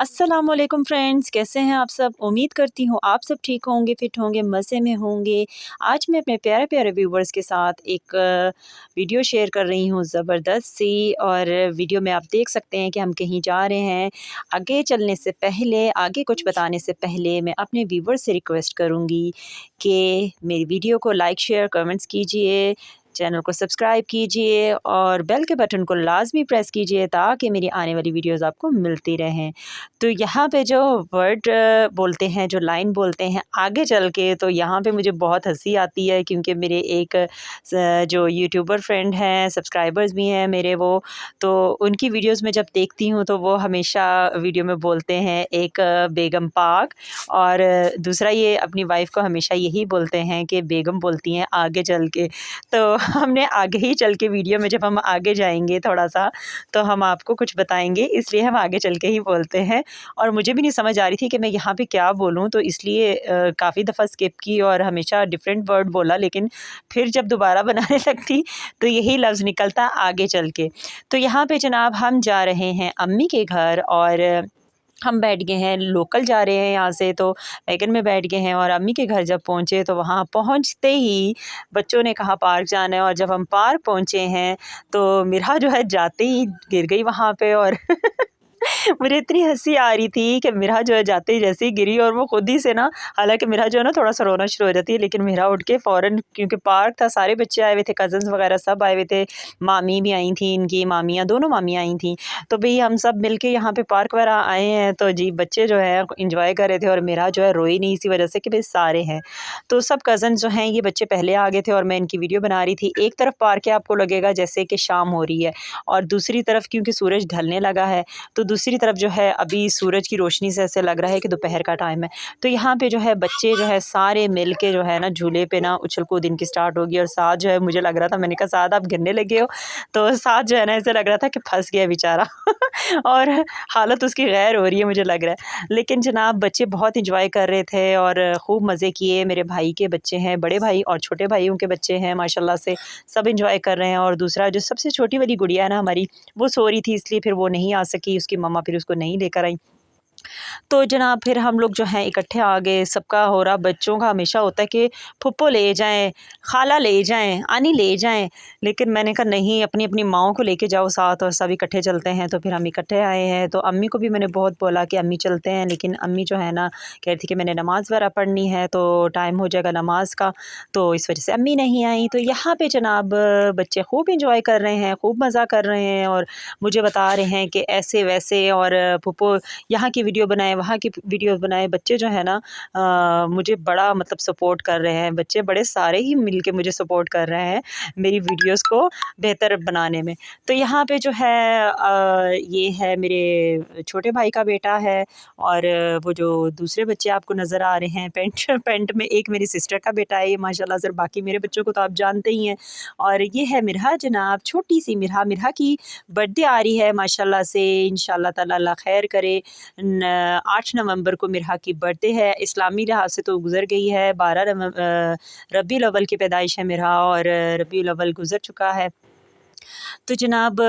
अस्सलामुअलैकुम फ्रेंड्स, कैसे हैं आप सब। उम्मीद करती हूँ आप सब ठीक होंगे, फिट होंगे, मज़े में होंगे। आज मैं अपने प्यारे प्यारे व्यूवर्स के साथ एक वीडियो शेयर कर रही हूँ ज़बरदस्त सी। और वीडियो में आप देख सकते हैं कि हम कहीं जा रहे हैं। आगे चलने से पहले, आगे कुछ बताने से पहले मैं अपने व्यूवर्स से रिक्वेस्ट करूँगी कि मेरी वीडियो को लाइक शेयर कमेंट्स कीजिए, चैनल को सब्सक्राइब कीजिए और बेल के बटन को लाजमी प्रेस कीजिए ताकि मेरी आने वाली वीडियोस आपको मिलती रहें। तो यहाँ पे जो वर्ड बोलते हैं, जो लाइन बोलते हैं आगे चल के, तो यहाँ पे मुझे बहुत हंसी आती है क्योंकि मेरे एक जो यूट्यूबर फ्रेंड हैं, सब्सक्राइबर्स भी हैं मेरे वो, तो उनकी वीडियोस में जब देखती हूँ तो वो हमेशा वीडियो में बोलते हैं एक बेगम पाक, और दूसरा ये अपनी वाइफ को हमेशा यही बोलते हैं कि बेगम बोलती हैं आगे चल के। तो हमने आगे ही चल के वीडियो में जब हम आगे जाएंगे थोड़ा सा, तो हम आपको कुछ बताएंगे, इसलिए हम आगे चल के ही बोलते हैं। और मुझे भी नहीं समझ आ रही थी कि मैं यहाँ पे क्या बोलूँ, तो इसलिए काफ़ी दफ़ा स्किप की और हमेशा डिफरेंट वर्ड बोला, लेकिन फिर जब दोबारा बनाने लगती तो यही लफ्ज़ निकलता आगे चल के। तो यहाँ पे जनाब हम जा रहे हैं अम्मी के घर, और हम बैठ गए हैं, लोकल जा रहे हैं यहाँ से, तो वैगन में बैठ गए हैं। और अम्मी के घर जब पहुँचे तो वहाँ पहुँचते ही बच्चों ने कहा पार्क जाना है, और जब हम पार्क पहुँचे हैं तो मिरहा जो है जाते ही गिर गई वहाँ पे। और मुझे इतनी हँसी आ रही थी कि मिरहा जो है जाते ही जैसे ही गिरी, और वो खुद ही से ना, हालाँकि मिरहा जो है ना थोड़ा-सा रोना शुरू हो जाती है, लेकिन मिरहा उठ के फ़ौरन, क्योंकि पार्क था, सारे बच्चे आए हुए थे, कज़िन्स वगैरह सब आए हुए थे, मामी भी आई थी, इनकी मामियाँ, दोनों मामियाँ आई थीं। तो भई हम सब मिल के यहाँ पे पार्क वगैरह आए हैं, तो जी बच्चे जो हैं एन्जॉय कर रहे थे, और मिरहा जो है रोई नहीं इसी वजह से कि भई सारे हैं। तो सब कज़िन्स जो हैं ये बच्चे पहले आ गए थे और मैं इनकी वीडियो बना रही थी। एक तरफ पार्क है, आपको लगेगा जैसे कि शाम हो रही है, और दूसरी तरफ क्योंकि सूरज ढलने लगा है, तो दूसरी तरफ जो है अभी सूरज की रोशनी से ऐसे लग रहा है कि दोपहर का टाइम है। तो यहाँ पे जो है बच्चे जो है सारे मिल के जो है ना झूले पे ना उछल कूद इनकी स्टार्ट होगी, और साथ जो है मुझे लग रहा था, मैंने कहा साथ आप गिरने लगे हो, तो साथ जो है ना ऐसे लग रहा था कि फंस गया बेचारा। और हालत उसकी गैर हो रही है मुझे लग रहा है। लेकिन जनाब बच्चे बहुत इंजॉय कर रहे थे और खूब मज़े किए। मेरे भाई के बच्चे हैं, बड़े भाई और छोटे भाइयों के बच्चे हैं, माशाल्लाह से सब इंजॉय कर रहे हैं। और दूसरा जो सबसे छोटी वाली गुड़िया है ना हमारी, वो सो रही थी, इसलिए फिर वो नहीं आ सकी, उसकी मम्मा फिर उसको नहीं लेकर आई। तो जनाब फिर हम लोग जो हैं इकट्ठे आ गए, सबका हो रहा, बच्चों का हमेशा होता है कि फूफो ले जाएँ, खाला ले जाएँ, आनी ले जाएँ। लेकिन मैंने कहा नहीं, अपनी-अपनी माँओं को लेके जाओ साथ और सब इकट्ठे चलते हैं। तो फिर हम इकट्ठे आए हैं। तो अम्मी को भी मैंने बहुत बोला कि अम्मी चलते हैं, लेकिन अम्मी जो है ना कह रही थी कि मैंने नमाज़ वगैरह पढ़नी है, तो टाइम हो जाएगा नमाज़ का, तो इस वजह से अम्मी नहीं आई। तो यहाँ पे जनाब बच्चे खूब एन्जॉय कर रहे हैं, खूब मज़ा कर रहे हैं, और मुझे बता रहे हैं कि ऐसे-वैसे, और फूफो यहाँ की वीडियो बनाए, वहाँ की वीडियो बनाए। बच्चे जो है ना मुझे बड़ा मतलब सपोर्ट कर रहे हैं। बच्चे बड़े सारे ही मिल के मुझे सपोर्ट कर रहे हैं मेरी वीडियोज़ को बेहतर बनाने में। तो यहाँ पे जो है ये है मेरे छोटे भाई का बेटा है, और वो जो दूसरे बच्चे आपको नज़र आ रहे हैं पेंट पेंट में, एक मेरी सिस्टर का बेटा है ये माशाल्लाह से, बाकी मेरे बच्चों को तो आप जानते ही हैं। और ये है मिरहा जनाब, छोटी-सी मिरहा। मिरहा की बर्थडे आ रही है माशाल्लाह से, इंशाल्लाह ताला अल्लाह खैर करे। 8 नवंबर को मिरहा की बर्थडे है। इस्लामी लिहाज से तो गुज़र गई है, रबीउल अव्वल की पैदाइश है मिरहा, और रबीउल अव्वल गुज़र चुका है। तो जनाब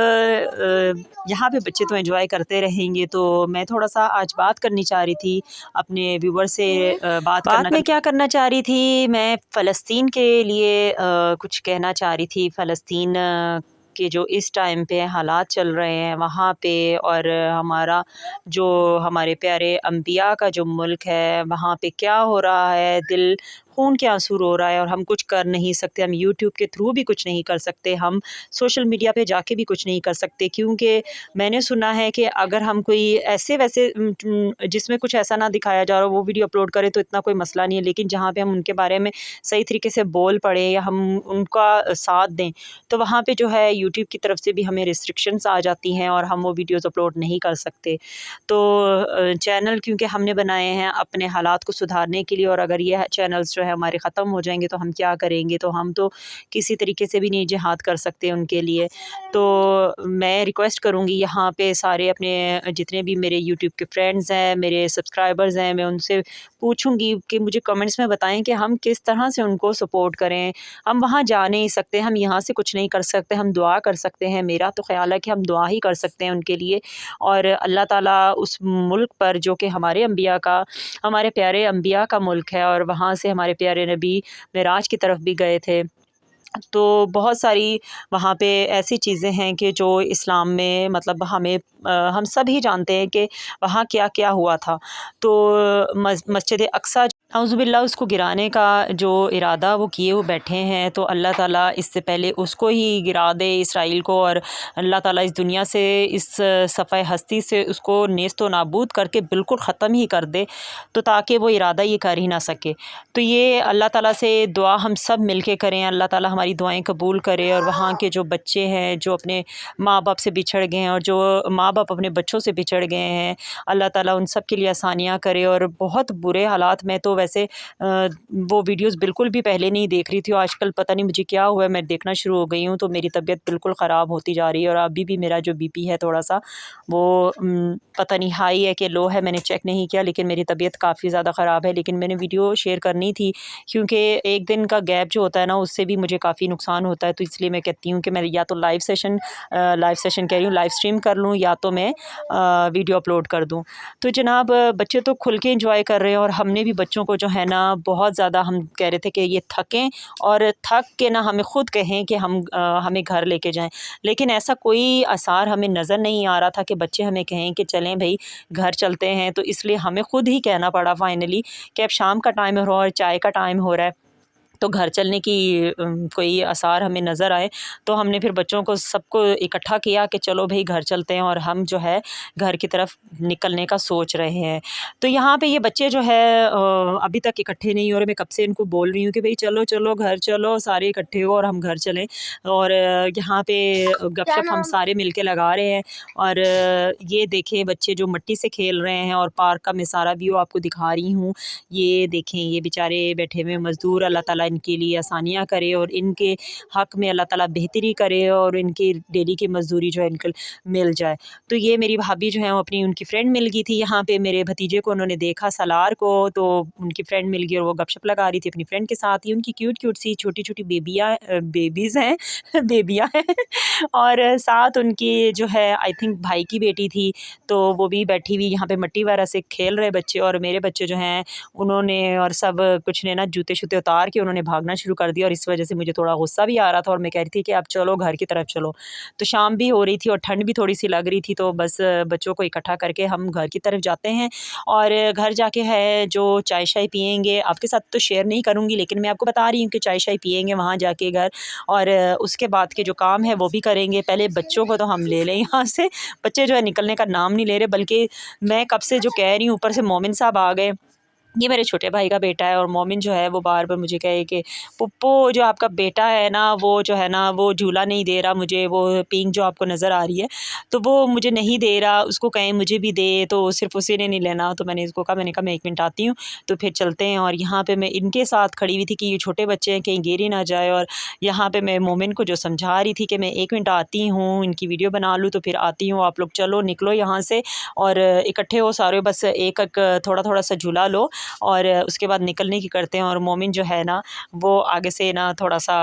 यहाँ पे बच्चे तो एंजॉय करते रहेंगे। तो मैं थोड़ा-सा आज बात करनी चाह रही थी अपने व्यूअर से, बात मैं क्या करना चाह रही थी, मैं फ़लस्तीन के लिए कुछ कहना चाह रही थी। फ़लस्तीन के जो इस टाइम पे हालात चल रहे हैं वहाँ पे, और जो हमारे प्यारे अंबिया का जो मुल्क है, वहाँ पे क्या हो रहा है, दिल खून के आंसू रो रहा है, और हम कुछ कर नहीं सकते। हम यूट्यूब के थ्रू भी कुछ नहीं कर सकते, हम सोशल मीडिया पे जाके भी कुछ नहीं कर सकते, क्योंकि मैंने सुना है कि अगर हम कोई ऐसे-वैसे जिसमें कुछ ऐसा ना दिखाया जा रहा हो वो वीडियो अपलोड करें तो इतना कोई मसला नहीं है, लेकिन जहाँ पे हम उनके बारे में सही तरीके से बोल पड़े या हम उनका साथ दें, तो वहाँ पे जो है यूट्यूब की तरफ से भी हमें रिस्ट्रिक्शंस आ जाती हैं और हम वो वीडियोज़ अपलोड नहीं कर सकते। तो चैनल क्योंकि हमने बनाए हैं अपने हालात को सुधारने के लिए, और अगर ये चैनल्स जो जो है हमारे ख़त्म हो जाएंगे तो हम क्या करेंगे, तो हम तो किसी तरीके से भी नहीं जिहाद कर सकते उनके लिए। तो मैं रिक्वेस्ट करूँगी यहाँ पे सारे अपने जितने भी मेरे यूट्यूब के फ्रेंड्स हैं, मेरे सब्सक्राइबर्स हैं, मैं उनसे पूछूँगी कि मुझे कमेंट्स में बताएँ कि हम किस तरह से उनको सपोर्ट करें। हम वहाँ जा नहीं सकते, हम यहाँ से कुछ नहीं कर सकते, हम दुआ कर सकते हैं। मेरा तो ख़्याल है कि हम दुआ ही कर सकते हैं उनके लिए, और अल्लाह ताला उस मुल्क पर जो कि हमारे प्यारे अंबिया का मुल्क है, और वहाँ से हमारे प्यारे नबी मेराज की तरफ भी गए थे। तो बहुत सारी वहाँ पे ऐसी चीज़ें हैं कि जो इस्लाम में मतलब हम सब ही जानते हैं कि वहाँ क्या-क्या हुआ था। तो मस्जिद अक़सा औज़ुबिल्लाह उसको गिराने का जो इरादा वो किए हुए बैठे हैं, तो अल्लाह ताला इससे पहले उसको ही गिरा दे इसराइल को, और अल्लाह ताला इस दुनिया से, इस सफ़े हस्ती से उसको नेस्त व नाबूद करके बिल्कुल ख़त्म ही कर दे, तो ताकि वो इरादा ये कर ही ना सके। तो ये अल्लाह ताला से दुआ हम सब मिल के करें, अल्लाह ताला हमारी दुआएं कबूल करे, और वहाँ के जो बच्चे हैं जो अपने माँ बाप से बिछड़ गए हैं, और जो माँ बाप अपने बच्चों से बिछड़ गए हैं, अल्लाह ताला उन सब के लिए आसानियाँ करे। और बहुत बुरे हालात में तो वैसे वो वीडियोस बिल्कुल भी पहले नहीं देख रही थी, और आजकल पता नहीं मुझे क्या हुआ है, मैं देखना शुरू हो गई हूँ, तो मेरी तबीयत बिल्कुल ख़राब होती जा रही है। और अभी भी मेरा जो बीपी है थोड़ा सा वो पता नहीं हाई है कि लो है, मैंने चेक नहीं किया, लेकिन मेरी तबीयत काफ़ी ज़्यादा ख़राब है। लेकिन मैंने वीडियो शेयर करनी थी, क्योंकि एक दिन का गैप जो होता है ना, उससे भी मुझे काफ़ी नुकसान होता है। तो इसलिए मैं कहती हूँ कि मैं या तो लाइव सेशन कह रही हूँ, लाइव स्ट्रीम कर लूँ, या तो मैं वीडियो अपलोड कर दूँ। तो जनाब बच्चे तो खुल के एंजॉय कर रहे हैं, और हमने भी बच्चों को जो है ना बहुत ज़्यादा हम कह रहे थे कि ये थकें, और थक के ना हमें ख़ुद कहें कि हमें घर लेके जाएं, लेकिन ऐसा कोई आसार हमें नज़र नहीं आ रहा था कि बच्चे हमें कहें कि चलें भाई घर चलते हैं। तो इसलिए हमें ख़ुद ही कहना पड़ा फाइनली कि अब शाम का टाइम हो रहा है और चाय का टाइम हो रहा है, तो घर चलने की कोई आसार हमें नज़र आए, तो हमने फिर बच्चों को सबको इकट्ठा किया कि चलो भई घर चलते हैं, और हम जो है घर की तरफ निकलने का सोच रहे हैं। तो यहाँ पे ये बच्चे जो है अभी तक इकट्ठे नहीं हो रहे। मैं कब से इनको बोल रही हूँ कि भई चलो चलो घर चलो, सारे इकट्ठे हो और हम घर चलें। और यहाँ पे गपशप हम सारे मिल के लगा रहे हैं। और ये देखें बच्चे जो मिट्टी से खेल रहे हैं, और पार्क का मैं सारा व्यू आपको दिखा रही हूँ। ये देखें, ये बेचारे बैठे हुए मज़दूर, अल्लाह ताला इनके लिए आसानियाँ करे, और इनके हक़ में अल्लाह ताला बेहतरी करे, और इनकी डेली की मज़दूरी जो है इनको मिल जाए। तो ये मेरी भाभी जो है वो अपनी उनकी फ्रेंड मिल गई थी यहाँ पे, मेरे भतीजे को उन्होंने देखा सालार को, तो उनकी फ्रेंड मिल गई, और वो गपशप लगा रही थी अपनी फ्रेंड के साथ ही। उनकी क्यूट सी छोटी-छोटी बेबीज़ हैं बेबियाँ हैं और साथ उनकी जो है आई थिंक भाई की बेटी थी, तो वो भी बैठी हुई यहाँ पे मिट्टी वगैरह से खेल रहे बच्चे। और मेरे बच्चे जो हैं उन्होंने और सब कुछ ने ना जूते-शूते उतार के उन्होंने भागना शुरू कर दिया, और इस वजह से मुझे थोड़ा गुस्सा भी आ रहा था, और मैं कह रही थी कि अब चलो घर की तरफ चलो। तो शाम भी हो रही थी और ठंड भी थोड़ी सी लग रही थी, तो बस बच्चों को इकट्ठा करके हम घर की तरफ जाते हैं, और घर जाके है जो चाय शाय पियेंगे। आपके साथ तो शेयर नहीं करूँगी, लेकिन मैं आपको बता रही हूँ कि चाय शाय पियेंगे वहाँ जाके घर, और उसके बाद के जो काम है वो भी करेंगे। पहले बच्चों को तो हम ले लें यहाँ से, बच्चे जो है निकलने का नाम नहीं ले रहे, बल्कि मैं कब से जो कह रही हूँ, ऊपर से मोमिन साहब आ गए। ये मेरे छोटे भाई का बेटा है, और मोमिन जो है वो बार-बार मुझे कहे कि पुप्पू जो आपका बेटा है ना, वो जो है ना वो झूला नहीं दे रहा मुझे, वो पिंक जो आपको नज़र आ रही है तो वो मुझे नहीं दे रहा, उसको कहें मुझे भी दे, तो सिर्फ़ उसी ने नहीं लेना। तो मैंने इसको कहा, मैंने कहा मैं 1 मिनट आती हूँ, तो फिर चलते हैं। और यहाँ पे मैं इनके साथ खड़ी हुई थी कि ये छोटे बच्चे हैं, कहीं गिर ही ना जाए, और यहाँ पे मैं मोमिन को जो समझा रही थी कि मैं 1 मिनट आती हूँ, इनकी वीडियो बना लूँ, तो फिर आती हूँ, आप लोग चलो निकलो यहाँ से और इकट्ठे हो सारे, बस एक-एक थोड़ा-थोड़ा सा झूला लो, और उसके बाद निकलने की करते हैं। और मोमिन जो है ना वो आगे से ना थोड़ा-सा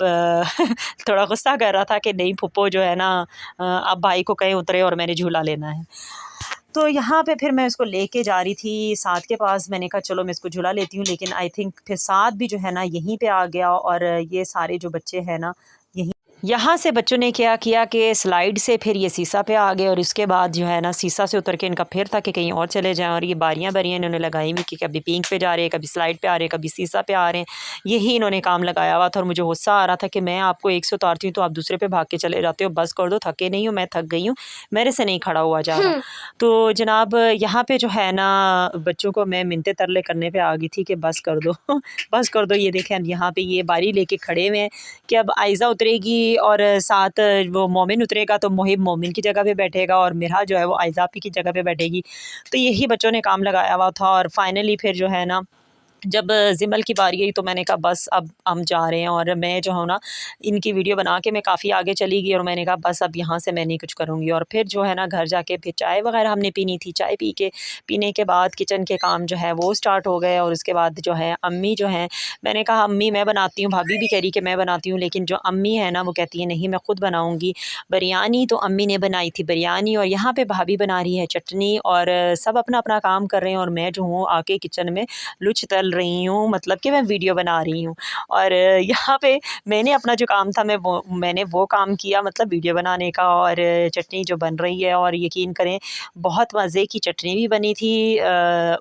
थोड़ा गुस्सा कर रहा था कि नहीं फूफो जो है ना अब भाई को कहीं उतरे और मैंने झूला लेना है। तो यहाँ पे फिर मैं उसको लेके जा रही थी साद के पास, मैंने कहा चलो मैं इसको झूला लेती हूँ, लेकिन आई थिंक फिर साद भी जो है ना यहीं पे आ गया, और ये सारे जो बच्चे हैं ना यहीं यहाँ से बच्चों ने क्या किया कि स्लाइड से फिर ये सीसा पे आ गए, और इसके बाद जो है ना सीसा से उतर के इनका फिर था कि कहीं और चले जाएं, और ये बारियां इन्होंने लगाई हुई कि कभी पिंक पे जा रहे हैं, कभी स्लाइड पे आ रहे हैं, कभी सीसा पे आ रहे हैं, यही इन्होंने काम लगाया हुआ था। और मुझे गुस्सा आ रहा था कि मैं आपको एक से उतारती हूँ तो आप दूसरे पे भाग के चले जाते हो, बस कर दो, थके नहीं हो, मैं थक गई हूँ, मेरे से नहीं खड़ा हुआ जा रहा। तो जनाब यहाँ पे जो है ना बच्चों को मैं मिन्नतें तरले करने पे आ गई थी कि बस कर दो बस कर दो। ये देखें यहाँ पे ये बारी लेके खड़े हुए हैं कि अब आयज़ा उतरेगी और साथ वो मोमिन उतरेगा, तो मोहिब मोमिन की जगह पे बैठेगा, और मिरा जो है वो आयज़ा आपी की जगह पे बैठेगी। तो यही बच्चों ने काम लगाया हुआ था, और फाइनली फिर जो है ना जब ज़िमल की बारी आई तो मैंने कहा बस अब हम जा रहे हैं, और मैं जो हूँ ना इनकी वीडियो बना के मैं काफ़ी आगे चली गई और मैंने कहा बस अब यहाँ से मैं नहीं कुछ करूँगी। और फिर जो है ना घर जाके फिर चाय वगैरह हमने पीनी थी, चाय पीने के बाद किचन के काम जो है वो स्टार्ट हो गए। और उसके बाद जो है अम्मी जो हैं, मैंने कहा अम्मी मैं बनाती हूँ, भाभी भी कह रही कि मैं बनाती हूँ, लेकिन जो अम्मी है ना वो कहती है नहीं मैं ख़ुद बनाऊँगी। बिरयानी तो अम्मी ने बनाई थी बिरयानी, और यहाँ पे भाभी बना रही है चटनी, और सब अपना अपना काम कर रहे हैं और मैं जो हूँ आके किचन में लुच तल रही हूँ, मतलब कि मैं वीडियो बना रही हूँ। और यहाँ पे मैंने अपना जो काम था मैंने वो काम किया, मतलब वीडियो बनाने का, और चटनी जो बन रही है, और यकीन करें बहुत मज़े की चटनी भी बनी थी।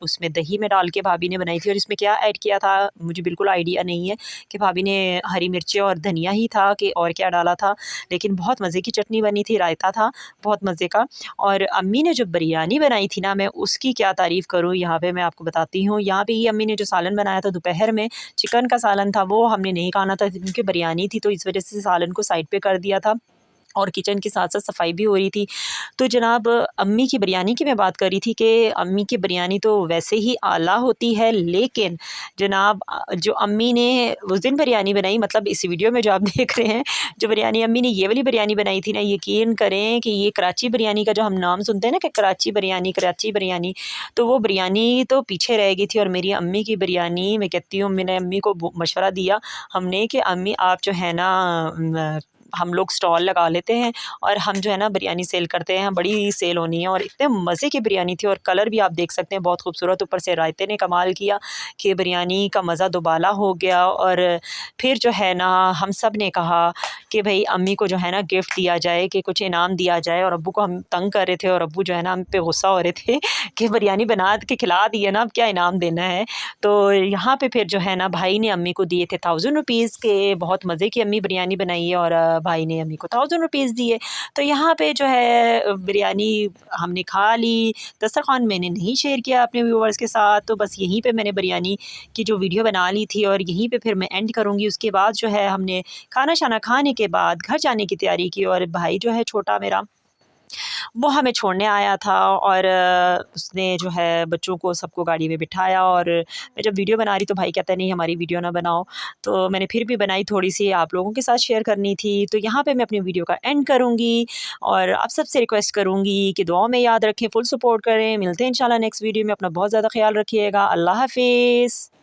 उसमें दही में डाल के भाभी ने बनाई थी, और इसमें क्या ऐड किया था मुझे बिल्कुल आइडिया नहीं है कि भाभी ने हरी मिर्चें और धनिया ही था कि और क्या डाला था, लेकिन बहुत मज़े की चटनी बनी थी, रायता था बहुत मज़े का। और अम्मी ने जो बिरयानी बनाई थी ना, मैं उसकी क्या तारीफ़ करूँ, यहाँ पे मैं आपको बताती हूँ। यहाँ पे ये अम्मी ने जो सालन बनाया था दोपहर में, चिकन का सालन था, वो हमने नहीं खाना था क्योंकि बिरयानी थी, तो इस वजह से सालन को साइड पे कर दिया था, और किचन के साथ-साथ सफाई भी हो रही थी। तो जनाब अम्मी की बिरयानी की मैं बात कर रही थी कि अम्मी की बिरयानी तो वैसे ही आला होती है, लेकिन जनाब जो अम्मी ने उस दिन बिरयानी बनाई, मतलब इस वीडियो में जो आप देख रहे हैं, जो बिरयानी अम्मी ने ये वाली बिरयानी बनाई थी ना, यकीन करें कि ये कराची बिरयानी का जो हम नाम सुनते हैं ना कि कराची बिरयानी, तो वो बिरयानी तो पीछे रह गई थी। और मेरी अम्मी की बिरयानी, मैं कहती हूँ मैंने अम्मी को मशवरा दिया हमने कि अम्मी आप जो है ना हम लोग स्टॉल लगा लेते हैं और हम जो है ना बिरयानी सेल करते हैं, बड़ी सेल होनी है। और इतने मज़े की बिरयानी थी, और कलर भी आप देख सकते हैं बहुत खूबसूरत, ऊपर से रायते ने कमाल किया कि बिरयानी का मज़ा दोबाला हो गया। और फिर जो है ना हम सब ने कहा कि भाई अम्मी को जो है ना गिफ्ट दिया जाए, कि कुछ इनाम दिया जाए, और अब्बू को हम तंग कर रहे थे, और अब्बू जो है ना हम पे गुस्सा हो रहे थे कि बिरयानी बना के खिला दी है ना, अब क्या इनाम देना है। तो यहाँ पे फिर जो है ना भाई ने अम्मी को दिए थे 1000 रुपीज़ के, बहुत मज़े की अम्मी बिरयानी बनाई है, और भाई ने अम्मी को 1000 रुपीज़ दिए। तो यहाँ पे जो है बिरयानी हमने खा ली। दस्तरख़्वान मैंने नहीं शेयर किया अपने व्यूअर्स के साथ, तो बस यहीं पे मैंने बिरयानी की जो वीडियो बना ली थी, और यहीं पे फिर मैं एंड करूँगी। उसके बाद जो है हमने खाना शाना खाने के बाद घर जाने की तैयारी की, और भाई जो है छोटा मेरा, वो हमें छोड़ने आया था, और उसने जो है बच्चों को सबको गाड़ी में बिठाया। और मैं जब वीडियो बना रही तो भाई कहता है नहीं हमारी वीडियो ना बनाओ, तो मैंने फिर भी बनाई, थोड़ी सी आप लोगों के साथ शेयर करनी थी। तो यहाँ पे मैं अपनी वीडियो का एंड करूँगी, और आप सबसे रिक्वेस्ट करूँगी कि दुआ में याद रखें, फुल सपोर्ट करें। मिलते हैं इंशाल्लाह नेक्स्ट वीडियो में, अपना बहुत ज़्यादा ख्याल रखिएगा। अल्लाह हाफिज़।